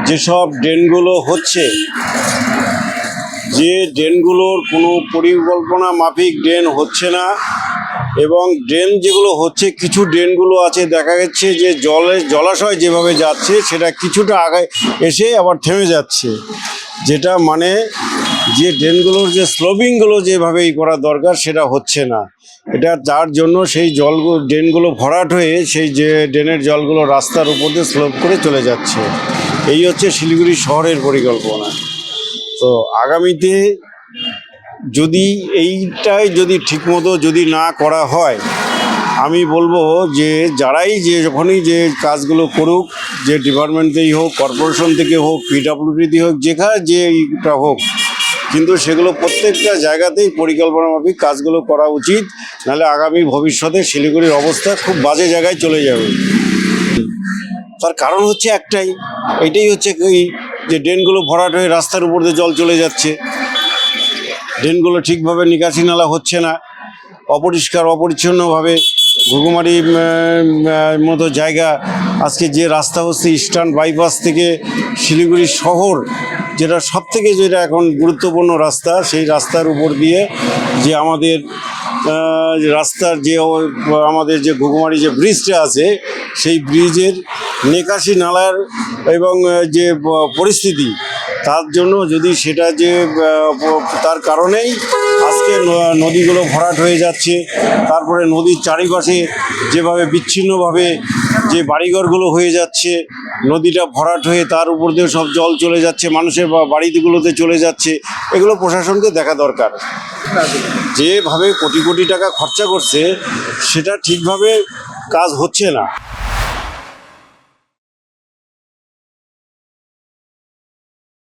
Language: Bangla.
যেসব ড্রেনগুলো হচ্ছে, যে ড্রেনগুলোর কোনো পরিকল্পনা মাফিক ড্রেন হচ্ছে না, এবং ড্রেন যেগুলো হচ্ছে, কিছু ড্রেনগুলো আছে দেখা যাচ্ছে যে জলাশয় যেভাবে যাচ্ছে সেটা কিছুটা আগে এসে আবার থেমে যাচ্ছে, যেটা মানে যে ড্রেনগুলোর যে স্লোপিংগুলো যেভাবে করা দরকার সেটা হচ্ছে না। এটা যার জন্য সেই ড্রেনগুলো ভরাট হয়ে সেই যে ড্রেনের জলগুলো রাস্তার উপর দিয়ে স্লোপ করে চলে যাচ্ছে। এই হচ্ছে শিলিগুড়ি শহরের পরিকল্পনা। তো আগামীতে যদি এইটাই যদি ঠিকমতো যদি না করা হয়, আমি বলবো যে যারাই যখনই যে কাজগুলো করুক, যে ডিপার্টমেন্টেই হোক, কর্পোরেশন থেকে হোক, পিডব্লিউডিতে হোক, যেখানে যেটা হোক, কিন্তু সেগুলো প্রত্যেকটা জায়গাতেই পরিকল্পনা মাফিক কাজগুলো করা উচিত, নাহলে আগামী ভবিষ্যতে শিলিগুড়ির অবস্থা খুব বাজে জায়গায় চলে যাবে। তার কারণ হচ্ছে একটাই, এটাই হচ্ছে এই যে ড্রেনগুলো ভরাট হয়ে রাস্তার উপর দিয়ে জল চলে যাচ্ছে, ড্রেনগুলো ঠিকভাবে নিকাশি নালা হচ্ছে না, অপরিষ্কার অপরিচ্ছন্নভাবে ঘুঘুমারি মতো জায়গা, আজকে যে রাস্তা হচ্ছে ইস্টার্ন বাইপাস থেকে শিলিগুড়ি শহর, যেটা সবথেকে যেটা এখন গুরুত্বপূর্ণ রাস্তা, সেই রাস্তার উপর দিয়ে যে আমাদের রাস্তার যে আমাদের যে ঘুঘুমারি যে ব্রিজটা আছে, সেই ব্রিজের নিকাশি নালার এবং যে পরিস্থিতি, তার জন্য যদি সেটা যে তার কারণেই আজকে নদীগুলো ভরাট হয়ে যাচ্ছে। তারপরে নদীর চারিপাশে যেভাবে বিচ্ছিন্নভাবে যে বাড়িঘরগুলো হয়ে যাচ্ছে, নদীটা ভরাট হয়ে তার উপর দিয়ে সব জল চলে যাচ্ছে, মানুষের বাড়িগুলোতে চলে যাচ্ছে, এগুলো প্রশাসনকে দেখা দরকার। যেভাবে কোটি কোটি টাকা খরচা করছে সেটা ঠিকভাবে কাজ হচ্ছে না।